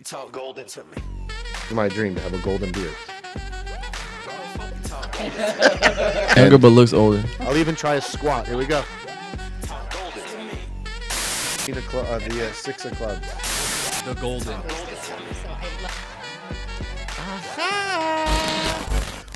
You talk golden to me. It's my dream to have a golden beard. Younger but looks older. I'll even try a squat. Here we go. Talk golden to me. The six of clubs. The golden.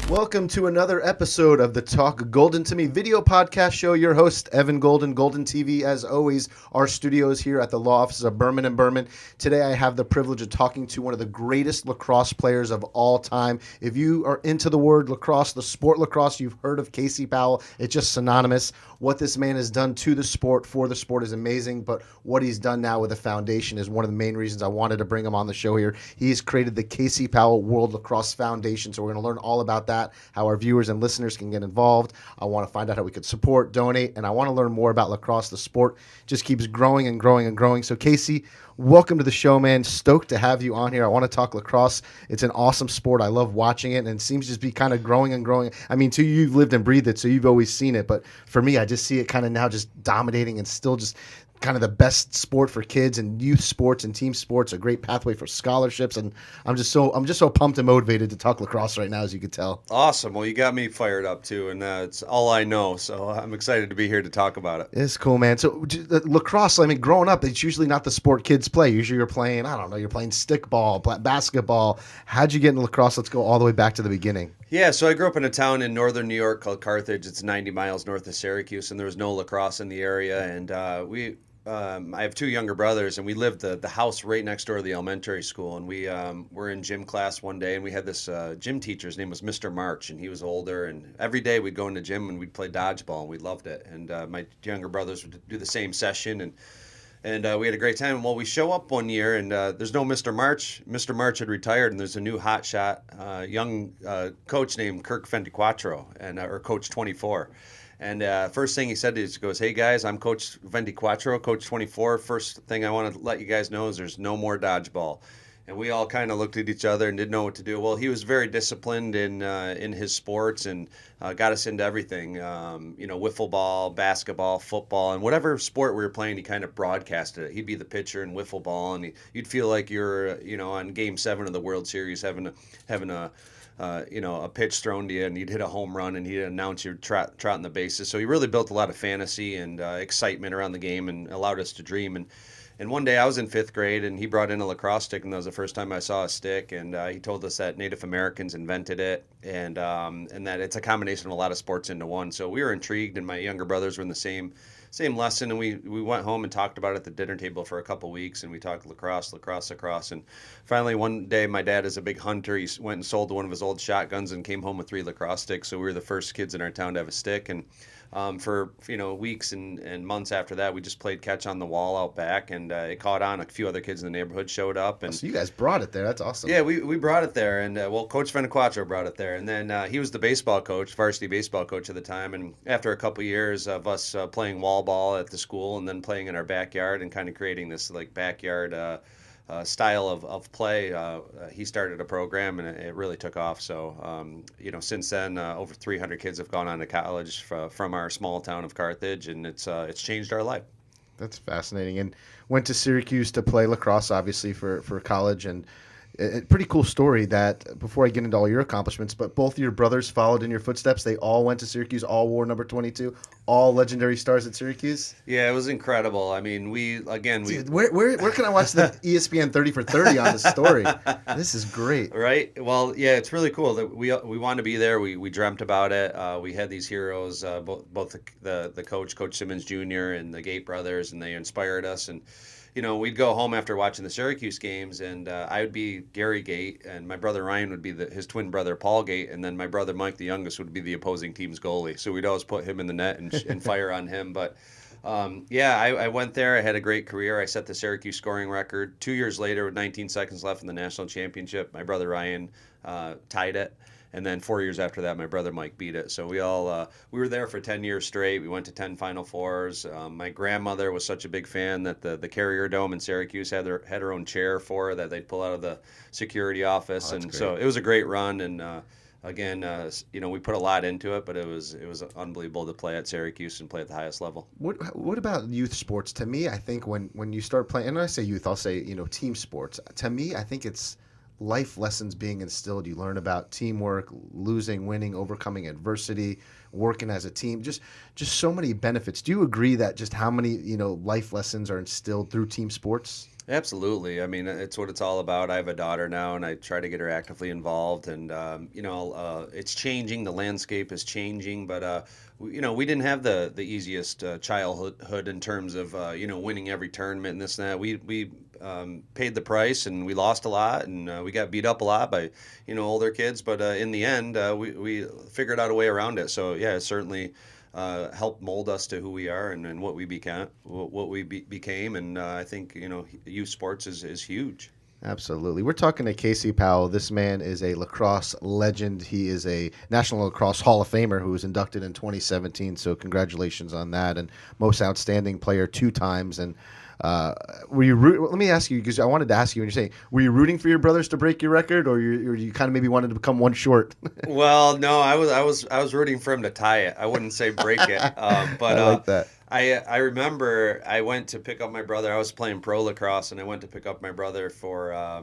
Welcome to another episode of the Talk Golden to Me video podcast show. Your host, Evan Golden, Golden TV, as always. Our studios here at the law offices of Berman and Berman. Today, I have the privilege of talking to one of the greatest lacrosse players of all time. If you are into the word lacrosse, the sport lacrosse, you've heard of Casey Powell. It's just synonymous. What this man has done to the sport, for the sport, is amazing. But what he's done now with the foundation is one of the main reasons I wanted to bring him on the show here. He's created the Casey Powell World Lacrosse Foundation. So we're going to learn all about that, how our viewers and listeners can get involved. I want to find out how we could support, donate, and I want to learn more about lacrosse. The sport just keeps growing and growing and growing. So Casey, welcome to the show, man. Stoked to have you on here. I want to talk lacrosse. It's an awesome sport. I love watching it, and it seems to just be kind of growing and growing. I mean, you've lived and breathed it, so you've always seen it. But for me, I just see it kind of now just dominating and still just kind of the best sport for kids and youth sports and team sports, a great pathway for scholarships. And I'm just so pumped and motivated to talk lacrosse right now, as you could tell. Awesome. Well, you got me fired up too, and it's all I know. So I'm excited to be here to talk about it. It's cool, man. So lacrosse, I mean, growing up, it's usually not the sport kids play. Usually you're playing, I don't know, you're playing stickball, basketball. How'd you get into lacrosse? Let's go all the way back to the beginning. Yeah, so I grew up in a town in northern New York called Carthage. It's 90 miles north of Syracuse, and there was no lacrosse in the area. And I have two younger brothers, and we lived the house right next door to the elementary school. And we were in gym class one day, and we had this gym teacher. His name was Mr. March, and he was older. And every day we'd go into gym and we'd play dodgeball, and we loved it. And my younger brothers would do the same session, and we had a great time. Well, we show up one year, and there's no Mr. March. Mr. March had retired, and there's a new hotshot young coach named Kirk Ventiquattro, or Coach 24. And first thing he said is, he goes, "Hey guys, I'm Coach Ventiquattro, Coach 24. First thing I want to let you guys know is there's no more dodgeball." And we all kind of looked at each other and didn't know what to do. Well, he was very disciplined in his sports and got us into everything. Wiffle ball, basketball, football, and whatever sport we were playing, he kind of broadcasted it. He'd be the pitcher in wiffle ball, and you'd feel like you're on Game 7 of the World Series having a pitch thrown to you, and you'd hit a home run, and he'd announce you trotting the bases. So he really built a lot of fantasy and excitement around the game and allowed us to dream. And one day I was in 5th grade, and he brought in a lacrosse stick, and that was the first time I saw a stick. And he told us that Native Americans invented it, and that it's a combination of a lot of sports into one. So we were intrigued, and my younger brothers were in the same lesson, and we went home and talked about it at the dinner table for a couple weeks, and we talked lacrosse, and finally one day my dad is a big hunter. He went and sold one of his old shotguns and came home with 3 lacrosse sticks, so we were the first kids in our town to have a stick. And for weeks and months after that, we just played catch on the wall out back, and it caught on. A few other kids in the neighborhood showed up, and So you guys brought it there. That's awesome. yeah, we brought it there, and Coach Ventiquattro brought it there, and then he was the baseball coach, varsity baseball coach at the time. And after a couple years of us playing wall ball at the school and then playing in our backyard and kind of creating this like backyard style of play, he started a program, and it really took off. So since then, over 300 kids have gone on to college from our small town of Carthage, and it's changed our life. That's fascinating. And went to Syracuse to play lacrosse, obviously, for college. And a pretty cool story that, before I get into all your accomplishments, but both your brothers followed in your footsteps. They all went to Syracuse, all wore number 22, all legendary stars at Syracuse. Yeah, it was incredible. I mean, Dude, where can I watch the ESPN 30 for 30 on this story? This is great. Right. Well, yeah, it's really cool that we wanted to be there. We dreamt about it. We had these heroes, both the Coach Simmons Jr. and the Gate brothers, and they inspired us. And we'd go home after watching the Syracuse games, and I would be Gary Gate, and my brother Ryan would be his twin brother Paul Gate, and then my brother Mike, the youngest, would be the opposing team's goalie. So we'd always put him in the net and fire on him. But I went there. I had a great career. I set the Syracuse scoring record. 2 years later, with 19 seconds left in the national championship, my brother Ryan tied it. And then 4 years after that, my brother Mike beat it. So we were there for 10 years straight. We went to 10 Final Fours. My grandmother was such a big fan that the Carrier Dome in Syracuse had her own chair for her that they'd pull out of the security office. Oh, and great. so it was a great run. And again, we put a lot into it, but it was unbelievable to play at Syracuse and play at the highest level. What about youth sports? To me, I think when you start playing, and when I say youth, I'll say team sports. To me, I think it's life lessons being instilled. You learn about teamwork, losing, winning, overcoming adversity, working as a team. Just so many benefits. Do you agree that just how many life lessons are instilled through team sports? Absolutely. I mean, it's what it's all about. I have a daughter now, and I try to get her actively involved. And it's changing. The landscape is changing, but we didn't have the easiest childhood in terms of winning every tournament and this and that. We paid the price, and we lost a lot, and we got beat up a lot by older kids. But in the end, we figured out a way around it. So yeah, it certainly helped mold us to who we are and what we became. And I think youth sports is huge. Absolutely. We're talking to Casey Powell. This man is a lacrosse legend. He is a National Lacrosse Hall of Famer who was inducted in 2017. So congratulations on that. And most outstanding player 2 times. And let me ask you, because I wanted to ask you when you're saying, were you rooting for your brothers to break your record, or you kind of maybe wanted to become one short? Well, no, I was rooting for him to tie it. I wouldn't say break it, but I like that. I remember I went to pick up my brother. I was playing pro lacrosse, and I went to pick up my brother for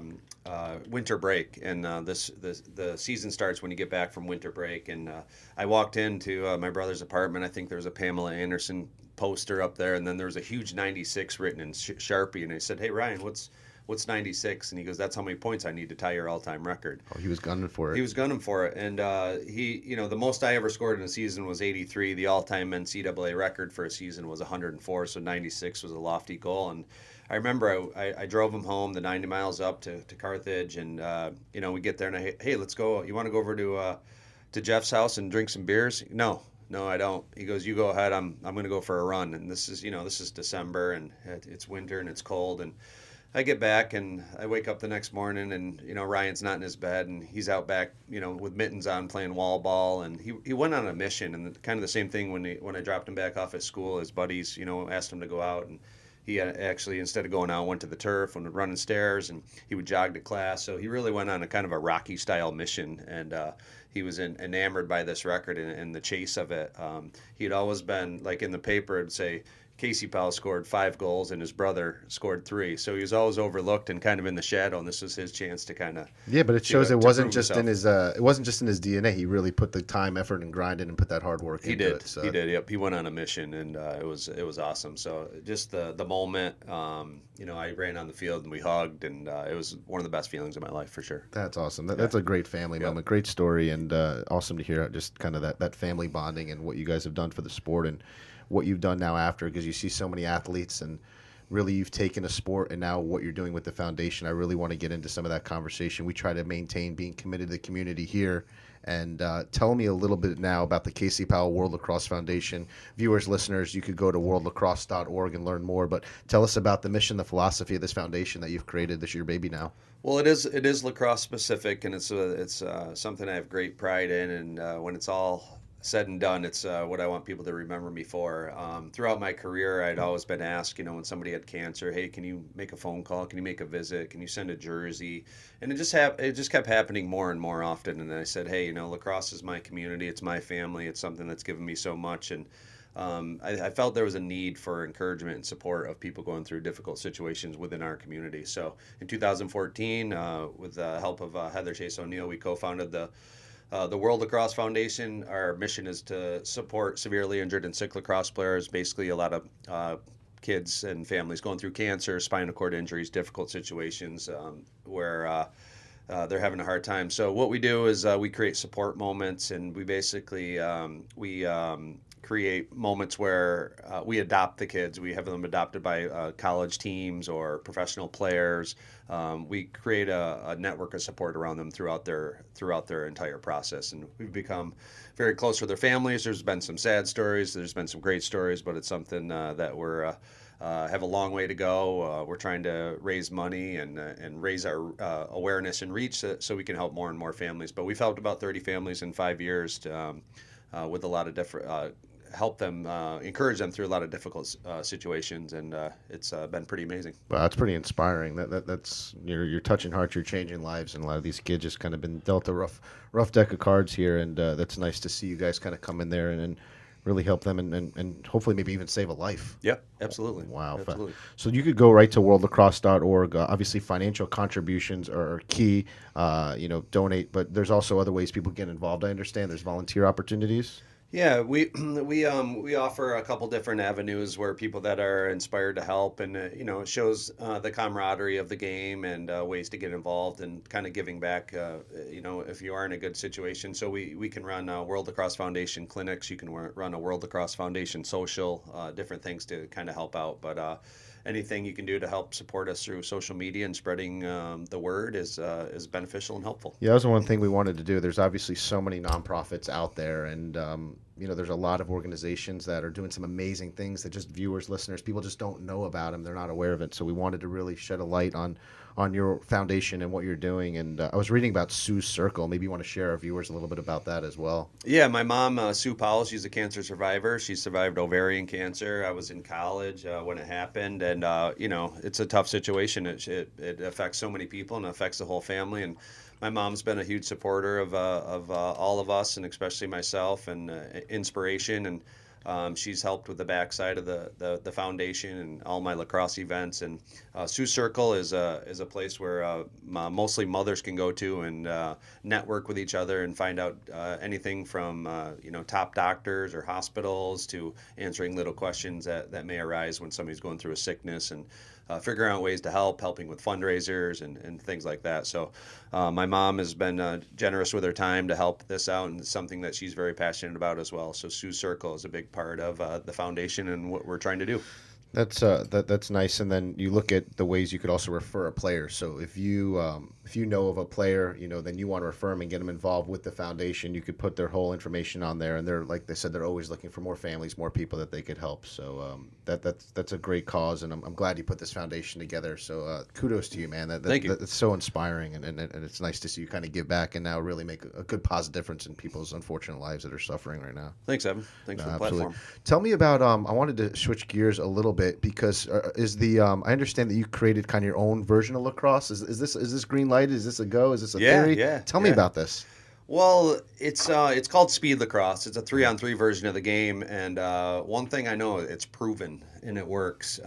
winter break. And the season starts when you get back from winter break. And I walked into my brother's apartment. I think there was a Pamela Anderson poster up there, and then there was a huge 96 written in Sharpie. And I said, "Hey Ryan, what's 96?" And he goes, "That's how many points I need to tie your all-time record." Oh, he was gunning for it. He was gunning for it, and the most I ever scored in a season was 83. The all-time NCAA record for a season was 104. So 96 was a lofty goal. And I remember I drove him home the 90 miles up to Carthage, and we get there, and hey, let's go. You want to go over to Jeff's house and drink some beers? No, I don't. He goes, "You go ahead. I'm going to go for a run." And this is December, and it's winter, and it's cold. And I get back, and I wake up the next morning, and Ryan's not in his bed, and he's out back, with mittens on, playing wall ball. And he went on a mission, and kind of the same thing when I dropped him back off at school. His buddies, asked him to go out, and he actually, instead of going out, went to the turf and would run stairs, and he would jog to class. So he really went on a kind of a Rocky style mission, and he was enamored by this record and the chase of it. He had always been, like in the paper, it'd say Casey Powell scored 5 goals and his brother scored 3. So he was always overlooked and kind of in the shadow, and this was his chance to kind of but it shows it wasn't just in his DNA. He really put the time, effort, and grind in and put that hard work into it. So. He did. Yep. He went on a mission, and it was awesome. So just the moment, I ran on the field and we hugged, and it was one of the best feelings of my life for sure. That's awesome. That's a great family moment, great story, and awesome to hear just kind of that family bonding and what you guys have done for the sport and what you've done now after, because you see so many athletes, and really you've taken a sport and now what you're doing with the foundation. I really want to get into some of that conversation. We try to maintain being committed to the community here. And tell me a little bit now about the Casey Powell World Lacrosse Foundation. Viewers, listeners, you could go to worldlacrosse.org and learn more, but tell us about the mission, the philosophy of this foundation that you've created. This is your baby now. Well, it is lacrosse specific, and it's something I have great pride in, and when it's all said and done, it's what I want people to remember me for. Throughout my career, I'd always been asked, when somebody had cancer, hey, can you make a phone call? Can you make a visit? Can you send a jersey? And it just kept happening more and more often. And then I said, hey, lacrosse is my community. It's my family. It's something that's given me so much. And I felt there was a need for encouragement and support of people going through difficult situations within our community. So in 2014, with the help of Heather Chase O'Neill, we co-founded the World Lacrosse Foundation. Our mission is to support severely injured and sick lacrosse players, basically a lot of kids and families going through cancer, spinal cord injuries, difficult situations where they're having a hard time. So what we do is we create support moments, and we basically create moments where we adopt the kids. We have them adopted by college teams or professional players. We create a network of support around them throughout their entire process, and we've become very close with their families. There's been some sad stories. There's been some great stories, but it's something that we're have a long way to go. We're trying to raise money and raise our awareness and reach so we can help more and more families. But we've helped about 30 families in 5 years with a lot of different help them, encourage them through a lot of difficult situations, and it's been pretty amazing. Well, that's pretty inspiring. That's you're touching hearts, you're changing lives, and a lot of these kids just kind of been dealt a rough deck of cards here, and that's nice to see you guys kind of come in there and really help them and hopefully maybe even save a life. Yep, absolutely. Wow. Absolutely. So you could go right to worldlacrosse.org. Obviously, financial contributions are key. Donate, but there's also other ways people get involved. I understand there's volunteer opportunities. Yeah, we offer a couple different avenues where people that are inspired to help, and it shows the camaraderie of the game and ways to get involved and kind of giving back. If you are in a good situation, so we can run World Lacrosse Foundation clinics. You can run a World Lacrosse Foundation social, different things to kind of help out. But anything you can do to help support us through social media and spreading the word is beneficial and helpful. Yeah, that was one thing we wanted to do. There's obviously so many nonprofits out there, and there's a lot of organizations that are doing some amazing things that just viewers, listeners, people just don't know about them. They're not aware of it. So we wanted to really shed a light on your foundation and what you're doing. And I was reading about Sue's Circle. Maybe you want to share our viewers a little bit about that as well. Yeah, my mom, Sue Powell, she's a cancer survivor. She survived ovarian cancer. I was in college when it happened, and it's a tough situation. It affects so many people and affects the whole family. And my mom's been a huge supporter of all of us, and especially myself, and inspiration. And she's helped with the backside of the foundation and all my lacrosse events. And Sue's Circle is a place where mostly mothers can go to and network with each other and find out anything from top doctors or hospitals to answering little questions that may arise when somebody's going through a sickness, and figuring out ways to helping with fundraisers and things like that. So my mom has been generous with her time to help this out, and it's something that she's very passionate about as well. So Sue's Circle is a big part of the foundation and what we're trying to do. That's nice. And then you look at the ways you could also refer a player. So if you know of a player, then you want to refer them and get them involved with the foundation. You could put their whole information on there, and they're, like they said, they're always looking for more families, more people that they could help. So that's a great cause, and I'm glad you put this foundation together. So kudos to you, man. Thank you. That's so inspiring, and it's nice to see you kind of give back and now really make a good positive difference in people's unfortunate lives that are suffering right now. Thanks, Evan. Thanks for the platform. Tell me about. I wanted to switch gears a little bit, because I understand that you created kind of your own version of lacrosse. Is this green lighted? Is this a go? Is this a theory? Yeah. Tell me about this. Well, it's called speed lacrosse. It's a 3-on-3 version of the game, and one thing I know, it's proven and it works.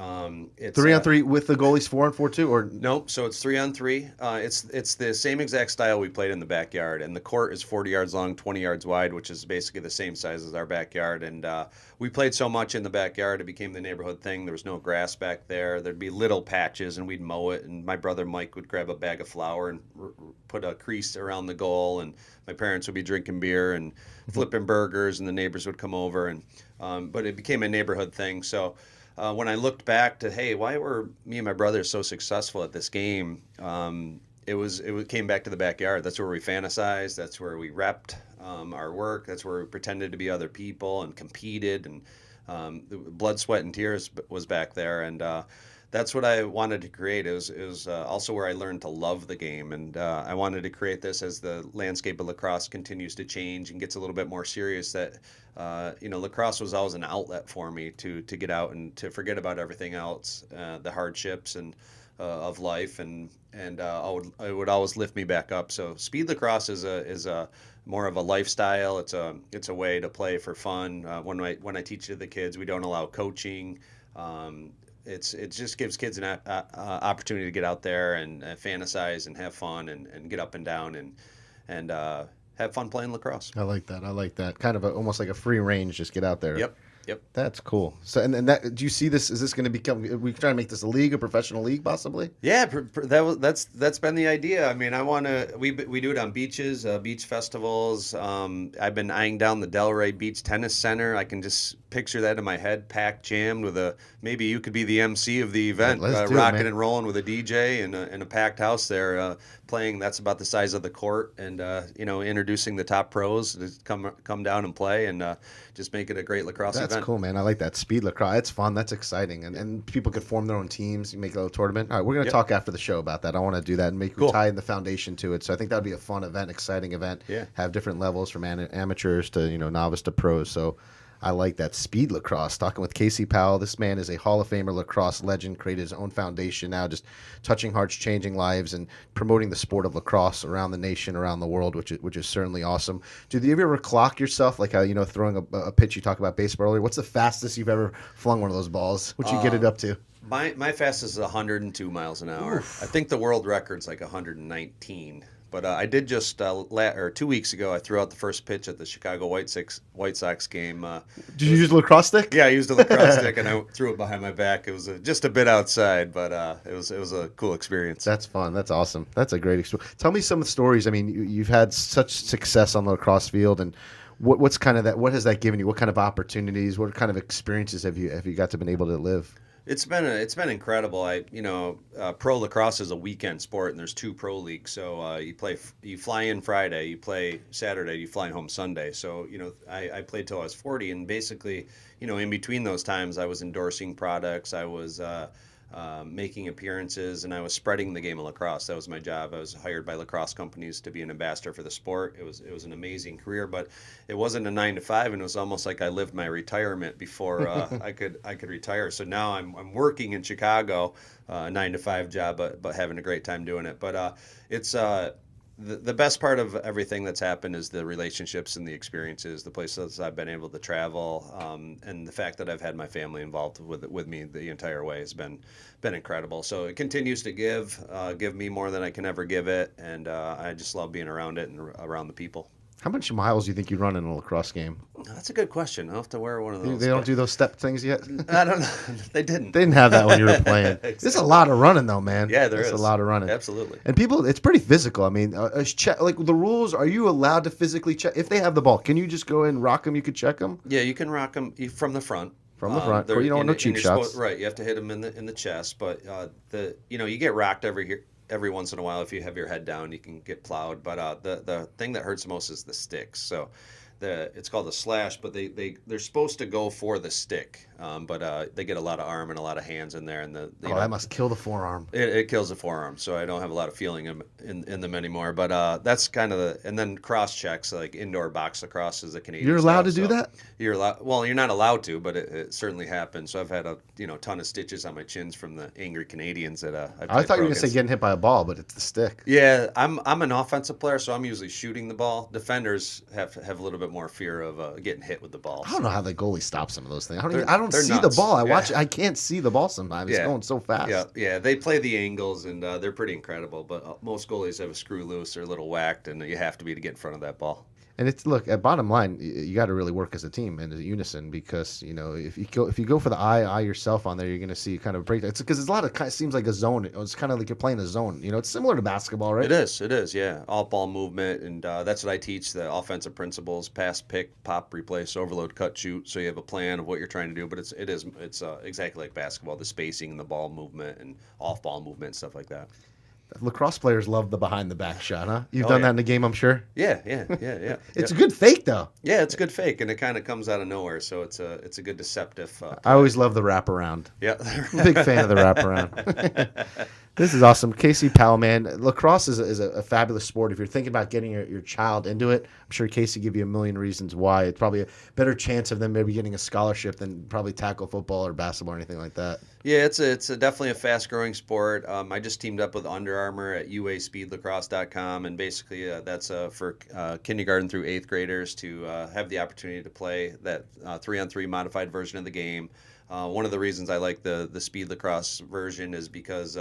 It's 3-on-3 with the goalies 4-on-4 or nope. So it's 3-on-3. It's the same exact style we played in the backyard, and the court is 40 yards long, 20 yards wide, which is basically the same size as our backyard. And we played so much in the backyard, it became the neighborhood thing. There was no grass back there. There'd be little patches, and we'd mow it. And my brother Mike would grab a bag of flour and put a crease around the goal, and my parents would be drinking beer and flipping burgers, and the neighbors would come over. And but it became a neighborhood thing. So when I looked back to, hey, why were me and my brother so successful at this game? It came back to the backyard. That's where we fantasized. That's where we repped our work. That's where we pretended to be other people and competed. And the blood, sweat, and tears was back there. And that's what I wanted to create. It was also where I learned to love the game. And I wanted to create this as the landscape of lacrosse continues to change and gets a little bit more serious, that lacrosse was always an outlet for me to get out and to forget about everything else, the hardships and of life, and it would always lift me back up. So speed lacrosse is a more of a lifestyle. It's a way to play for fun. When I teach to the kids, we don't allow coaching. It just gives kids an opportunity to get out there and fantasize and have fun and get up and down and have fun playing lacrosse. I like that. Kind of almost like a free range. Just get out there. Yep. That's cool. So, and that, do you see this? Is this going to become? Are we trying to make this a league, a professional league, possibly? Yeah, that's been the idea. I mean, I want to. We do it on beaches, beach festivals. I've been eyeing down the Delray Beach Tennis Center. I can just picture that in my head, packed, jammed with maybe you could be the MC of the event, rocking and rolling with a DJ and a packed house there, playing. That's about the size of the court, and introducing the top pros to come down and play, and just make it a great lacrosse event. That's cool, man. I like that. Speed lacrosse. It's fun. That's exciting, and people could form their own teams. You make a little tournament. All right, we're going to talk after the show about that. I want to do that and we tie in the foundation to it. So I think that would be a fun event, exciting event. Yeah. Have different levels from amateurs to novice to pros. So I like that. Speed lacrosse. Talking with Casey Powell. This man is a Hall of Famer lacrosse legend, created his own foundation now, just touching hearts, changing lives, and promoting the sport of lacrosse around the nation, around the world, which is certainly awesome. Do you ever clock yourself, like how, throwing a pitch, you talk about baseball earlier? What's the fastest you've ever flung one of those balls? What'd you get it up to? My fastest is 102 miles an hour. Oof. I think the world record's like 119. But I did just 2 weeks ago. I threw out the first pitch at the Chicago White Sox game. Did you use a lacrosse stick? Yeah, I used a lacrosse stick, and I threw it behind my back. It was just a bit outside, but it was a cool experience. That's fun. That's awesome. That's a great experience. Tell me some of the stories. I mean, you've had such success on the lacrosse field, and what's kind of that? What has that given you? What kind of opportunities? What kind of experiences have you got to been able to live? It's been incredible. Pro lacrosse is a weekend sport, and there's 2 pro leagues. So you fly in Friday, you play Saturday, you fly home Sunday. So I played till I was 40, and basically, in between those times, I was endorsing products, I was making appearances, and I was spreading the game of lacrosse. That was my job. I was hired by lacrosse companies to be an ambassador for the sport. It was an amazing career, but it wasn't a 9 to 5, and it was almost like I lived my retirement before I could retire. So now I'm working in Chicago, a 9 to 5 job, but having a great time doing it. But it's the best part of everything that's happened is the relationships and the experiences, the places I've been able to travel, and the fact that I've had my family involved with me the entire way has been incredible. So it continues to give me more than I can ever give it, and I just love being around it and around the people. How much miles do you think you run in a lacrosse game? That's a good question. I'll have to wear one of those. They don't do those step things yet? I don't know. They didn't. They didn't have that when you were playing. Exactly. There's a lot of running, though, man. Yeah, there's a lot of running. Absolutely. And people, it's pretty physical. I mean, like the rules, are you allowed to physically check? If they have the ball, can you just go and rock them? You could check them? Yeah, you can rock them from the front. From the front. You don't want no cheap shots. Right. You have to hit them in the chest. But, you get rocked every once in a while. If you have your head down, you can get plowed. But the thing that hurts most is the sticks. So it's called a slash, but they're supposed to go for the stick. But they get a lot of arm and a lot of hands in there, and that must kill the forearm. It kills the forearm, so I don't have a lot of feeling in them anymore. But that's kind of and then cross checks, like indoor box lacrosse is a Canadian. You're allowed style, to do that? You're allowed. Well, you're not allowed to, but it certainly happens. So I've had a ton of stitches on my chins from the angry Canadians that I thought you were gonna say getting hit by a ball, but it's the stick. Yeah, I'm an offensive player, so I'm usually shooting the ball. Defenders have a little bit more fear of getting hit with the ball. I don't know how the goalie stops some of those things. I don't see the ball. I can't see the ball sometimes. It's going so fast. Yeah. They play the angles, and they're pretty incredible. But most goalies have a screw loose or a little whacked, and you have to get in front of that ball. And look, at bottom line, you got to really work as a team and as a unison, because if you go for the eye yourself on there, you're going to see kind of break. It's because it's it seems like a zone. It's kind of like you're playing a zone. It's similar to basketball, right? It is. Yeah, all ball movement, and that's what I teach: the offensive principles: pass, pick, pop, replace, overload, cut, shoot. So you have a plan of what you're trying to do, but it's exactly like basketball: the spacing and the ball movement and off ball movement and stuff like that. Lacrosse players love the behind the back shot, huh? You've done that in the game, I'm sure. Yeah. It's a good fake, though. Yeah, it's a good fake, and it kind of comes out of nowhere, so it's a good deceptive. I always love the wraparound. Yeah, I'm a big fan of the wraparound. This is awesome. Casey Powell, man. Lacrosse is a fabulous sport. If you're thinking about getting your child into it, I'm sure Casey give you a million reasons why. It's probably a better chance of them maybe getting a scholarship than probably tackle football or basketball or anything like that. Yeah, it's definitely a fast-growing sport. I just teamed up with Under Armour at UASpeedlacrosse.com, and basically that's for kindergarten through 8th graders to have the opportunity to play that 3-on-3 modified version of the game. One of the reasons I like the speed lacrosse version is because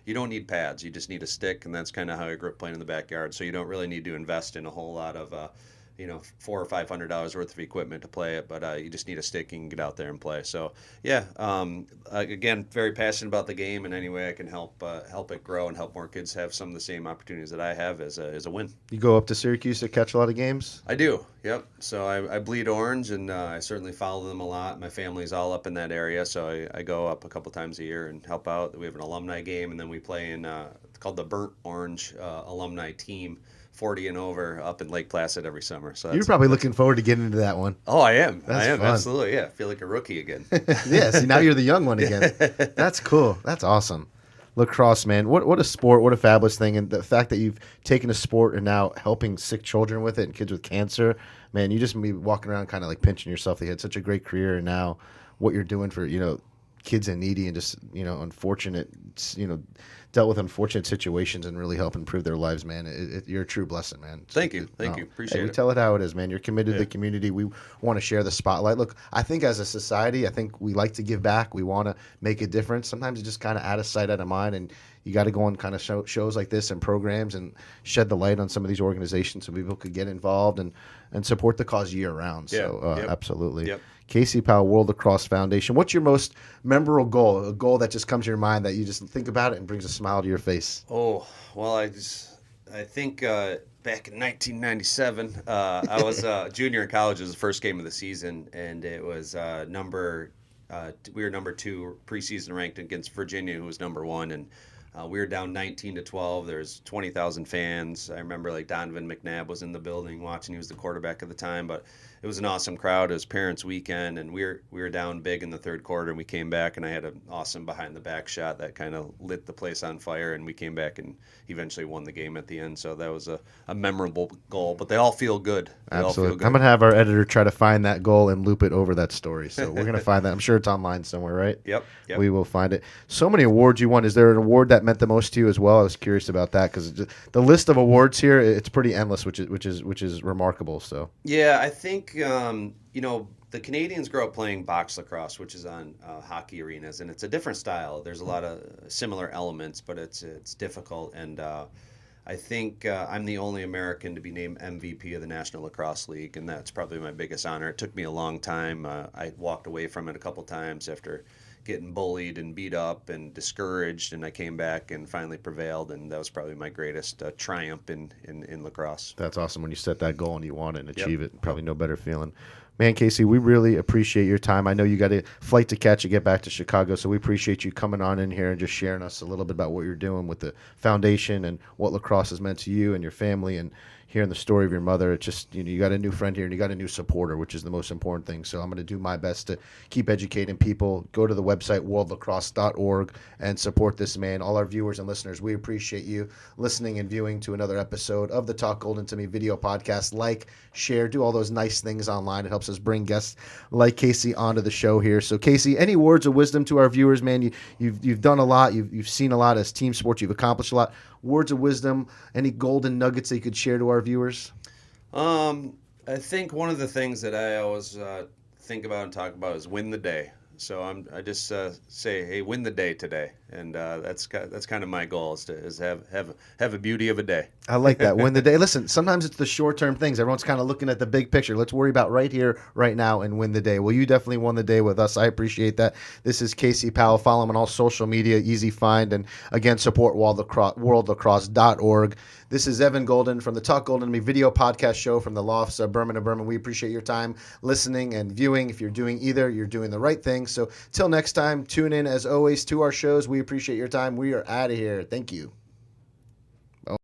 you don't need pads. You just need a stick, and that's kind of how I grew up playing in the backyard. So you don't really need to invest in a whole lot of $400 or $500 worth of equipment to play it, but you just need a stick and get out there and play. So yeah, again, very passionate about the game, and any way I can help it grow and help more kids have some of the same opportunities that I have is a win. You go up to Syracuse to catch a lot of games? I do. Yep. So I bleed orange, and I certainly follow them a lot. My family's all up in that area, so I go up a couple times a year and help out. We have an alumni game, and then we play in it's called the Burnt Orange alumni team. 40 and over up in Lake Placid every summer. So you're probably looking forward to getting into that one. Oh, I am. That's fun. Absolutely. Yeah, I feel like a rookie again. Yeah, see, now you're the young one again. That's cool. That's awesome. lacrosse, man. What a sport, what a fabulous thing. And the fact that you've taken a sport and now helping sick children with it and kids with cancer, man, you just be walking around kind of like pinching yourself. You had such a great career, and now what you're doing for, kids and needy and just, unfortunate, dealt with unfortunate situations and really help improve their lives, man. You're a true blessing, man. Thank you. Appreciate We it. tell it how it is, man. You're committed to the community. We want to share the spotlight. Look, I think as a society, I think we like to give back. We want to make a difference. Sometimes it's just kind of out of sight, out of mind, and you got to go on kind of shows like this and programs and shed the light on some of these organizations so people could get involved and support the cause year round. So absolutely. Yep. Casey Powell, World Lacrosse Foundation. What's your most memorable goal? A goal that just comes to your mind that you just think about it and brings a smile to your face? Oh, well, I think back in 1997, I was a junior in college. It was the first game of the season, and it was we were number 2 preseason ranked against Virginia, who was number 1, and we were down 19-12. There's 20,000 fans. I remember like Donovan McNabb was in the building watching. He was the quarterback at the time, but it was an awesome crowd. It was Parents' Weekend, and we were down big in the third quarter, and we came back, and I had an awesome behind the back shot that kind of lit the place on fire, and we came back and eventually won the game at the end. So that was a memorable goal, but they all feel good. Absolutely. I'm going to have our editor try to find that goal and loop it over that story. So we're going to find that. I'm sure it's online somewhere, right? Yep. We will find it. So many awards you won. Is there an award that meant the most to you as well? I was curious about that because the list of awards here, it's pretty endless, which is remarkable. So yeah, I think the Canadians grow up playing box lacrosse, which is on hockey arenas, and it's a different style. There's a lot of similar elements, but it's difficult. And I think I'm the only American to be named MVP of the National Lacrosse League, and that's probably my biggest honor. It took me a long time. I walked away from it a couple times after getting bullied and beat up and discouraged, and I came back and finally prevailed, and that was probably my greatest triumph in lacrosse. That's awesome when you set that goal and you want it and achieve it. Probably no better feeling. Man, Casey, we really appreciate your time. I know you got a flight to catch to get back to Chicago, so we appreciate you coming on in here and just sharing us a little bit about what you're doing with the foundation and what lacrosse has meant to you and your family, and hearing the story of your mother. It's just, you got a new friend here and you got a new supporter, which is the most important thing. So I'm going to do my best to keep educating people. Go to the website, worldlacrosse.org, and support this man. All our viewers and listeners, we appreciate you listening and viewing to another episode of the Talk Golden to Me video podcast. Like, share, do all those nice things online. It helps us bring guests like Casey onto the show here. So Casey, any words of wisdom to our viewers, man? You've done a lot. You've seen a lot as team sports. You've accomplished a lot. Words of wisdom, any golden nuggets that you could share to our viewers? I think one of the things that I always think about and talk about is win the day. So I just say, hey, win the day today, and that's kind of my goal is have a beauty of a day. I like that. Win the day. Listen, sometimes it's the short-term things. Everyone's kind of looking at the big picture. Let's worry about right here, right now, and win the day. Well, you definitely won the day with us. I appreciate that. This is Casey Powell. Follow him on all social media, easy find, and again, support worldlacrosse.org. This is Evan Golden from the Talk Golden to Me video podcast show from the Law Office of Berman & Berman. We appreciate your time listening and viewing. If you're doing either, you're doing the right thing. So till next time, tune in as always to our shows. We appreciate your time. We are out of here. Thank you.